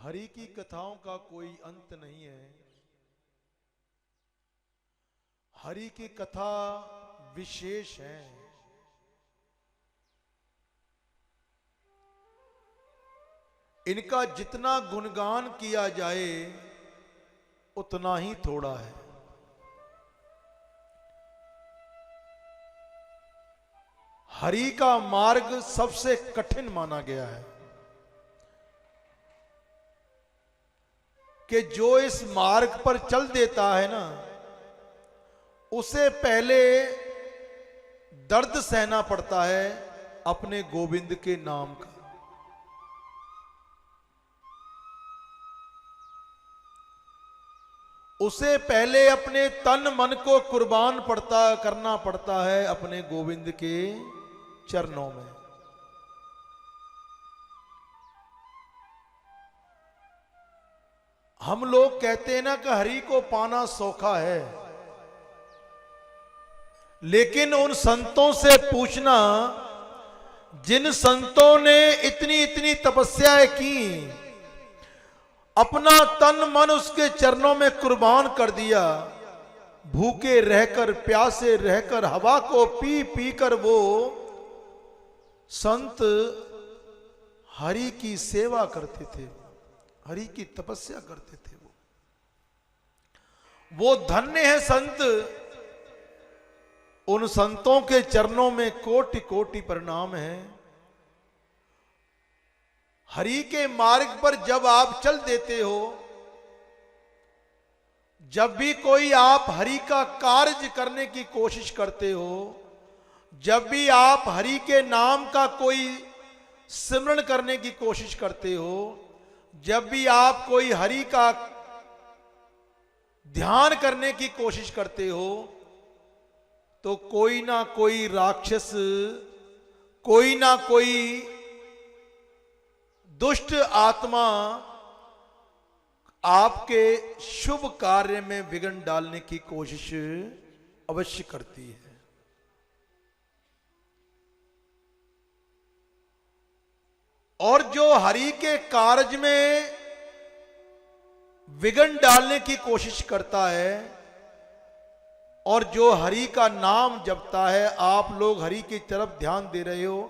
हरि की कथाओं का कोई अंत नहीं है। हरि की कथा विशेष है। इनका जितना गुणगान किया जाए उतना ही थोड़ा है। हरि का मार्ग सबसे कठिन माना गया है कि जो इस मार्ग पर चल देता है ना, उसे पहले दर्द सहना पड़ता है अपने गोविंद के नाम का। उसे पहले अपने तन मन को कुर्बान करना पड़ता है अपने गोविंद के चरणों में। हम लोग कहते हैं ना कि हरि को पाना सौखा है, लेकिन उन संतों से पूछना जिन संतों ने इतनी इतनी तपस्याएं की, अपना तन मन उसके चरणों में कुर्बान कर दिया, भूखे रहकर प्यासे रहकर हवा को पी पी कर वो संत हरि की सेवा करते थे, हरि की तपस्या करते थे। वो धन्य है संत। उन संतों के चरणों में कोटि कोटि प्रणाम है। हरि के मार्ग पर जब आप चल देते हो, जब भी कोई आप हरि का कार्य करने की कोशिश करते हो, जब भी आप हरि के नाम का कोई सिमरण करने की कोशिश करते हो, जब भी आप कोई हरि का ध्यान करने की कोशिश करते हो, तो कोई ना कोई राक्षस, कोई ना कोई दुष्ट आत्मा आपके शुभ कार्य में विघ्न डालने की कोशिश अवश्य करती है। और जो हरि के कार्य में विघ्न डालने की कोशिश करता है और जो हरि का नाम जपता है, आप लोग हरि की तरफ ध्यान दे रहे हो,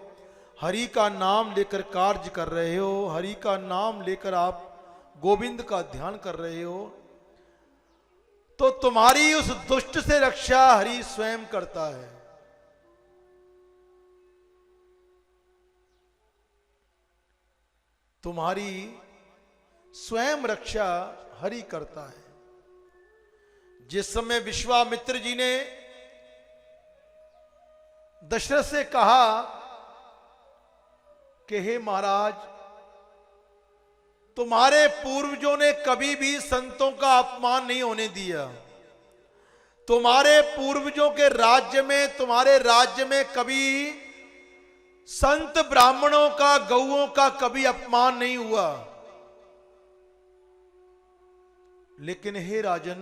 हरि का नाम लेकर कार्य कर रहे हो, हरि का नाम लेकर आप गोविंद का ध्यान कर रहे हो, तो तुम्हारी उस दुष्ट से रक्षा हरि स्वयं करता है। तुम्हारी स्वयं रक्षा हरि करता है। जिस समय विश्वामित्र जी ने दशरथ से कहा कि हे महाराज, तुम्हारे पूर्वजों ने कभी भी संतों का अपमान नहीं होने दिया, तुम्हारे पूर्वजों के राज्य में, तुम्हारे राज्य में कभी संत ब्राह्मणों का, गौओं का कभी अपमान नहीं हुआ, लेकिन हे राजन,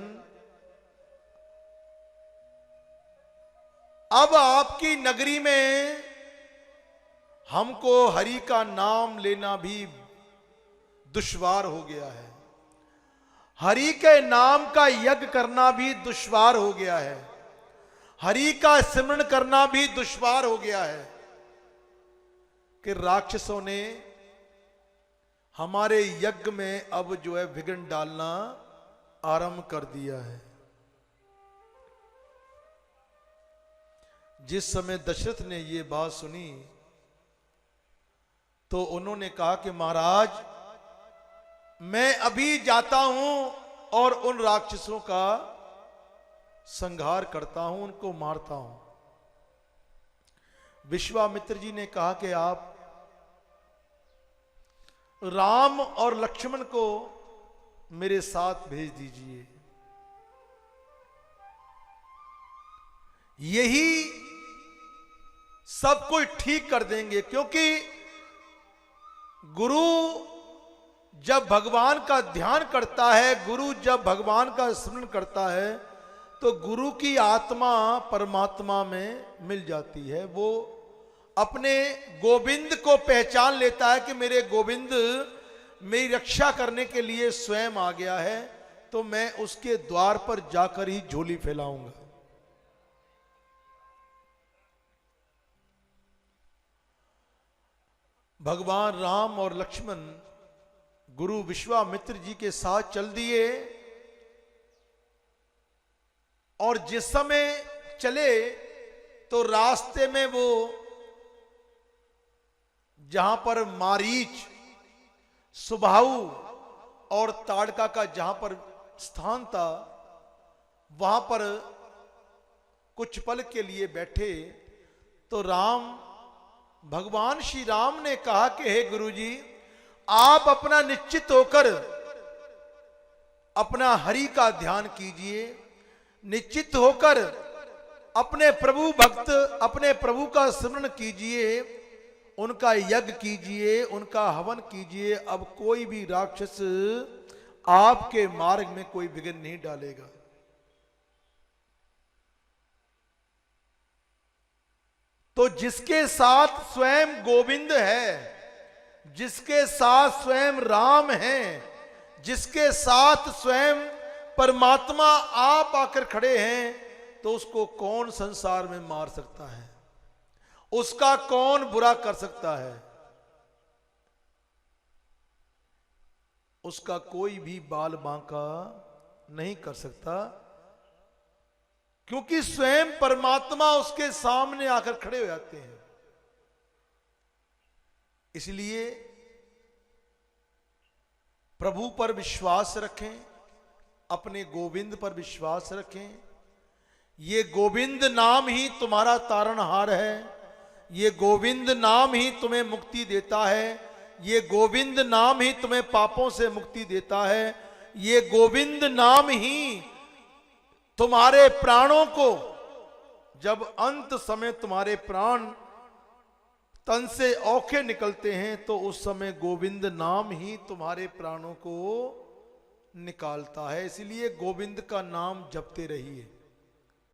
अब आपकी नगरी में हमको हरि का नाम लेना भी दुश्वार हो गया है, हरि के नाम का यज्ञ करना भी दुश्वार हो गया है, हरि का सिमरण करना भी दुश्वार हो गया है कि राक्षसों ने हमारे यज्ञ में अब जो है विघ्न डालना आरंभ कर दिया है। जिस समय दशरथ ने ये बात सुनी तो उन्होंने कहा कि महाराज, मैं अभी जाता हूं और उन राक्षसों का संहार करता हूं, उनको मारता हूं। विश्वामित्र जी ने कहा कि आप राम और लक्ष्मण को मेरे साथ भेज दीजिए, यही सब कुछ ठीक कर देंगे। क्योंकि गुरु जब भगवान का ध्यान करता है, गुरु जब भगवान का स्मरण करता है, तो गुरु की आत्मा परमात्मा में मिल जाती है। वो अपने गोविंद को पहचान लेता है कि मेरे गोविंद मेरी रक्षा करने के लिए स्वयं आ गया है, तो मैं उसके द्वार पर जाकर ही झोली फैलाऊंगा। भगवान राम और लक्ष्मण गुरु विश्वामित्र जी के साथ चल दिए, और जिस समय चले तो रास्ते में वो जहां पर मारीच, सुबाहु और ताड़का का जहां पर स्थान था, वहां पर कुछ पल के लिए बैठे, तो भगवान श्री राम ने कहा कि हे गुरुजी, आप अपना निश्चित होकर अपना हरि का ध्यान कीजिए, निश्चित होकर अपने प्रभु भक्त, अपने प्रभु का स्मरण कीजिए, उनका यज्ञ कीजिए, उनका हवन कीजिए। अब कोई भी राक्षस आपके मार्ग में कोई विघ्न नहीं डालेगा। तो जिसके साथ स्वयं गोविंद है, जिसके साथ स्वयं राम है, जिसके साथ स्वयं परमात्मा आप आकर खड़े हैं, तो उसको कौन संसार में मार सकता है, उसका कौन बुरा कर सकता है? उसका कोई भी बाल बांका नहीं कर सकता, क्योंकि स्वयं परमात्मा उसके सामने आकर खड़े हो जाते हैं। इसलिए प्रभु पर विश्वास रखें, अपने गोविंद पर विश्वास रखें। ये गोविंद नाम ही तुम्हारा तारणहार है, ये गोविंद नाम ही तुम्हें मुक्ति देता है, ये गोविंद नाम ही तुम्हें पापों से मुक्ति देता है, ये गोविंद नाम ही तुम्हारे प्राणों को, जब अंत समय तुम्हारे प्राण तन से औखे निकलते हैं, तो उस समय गोविंद नाम ही तुम्हारे प्राणों को निकालता है। इसलिए गोविंद का नाम जपते रहिए।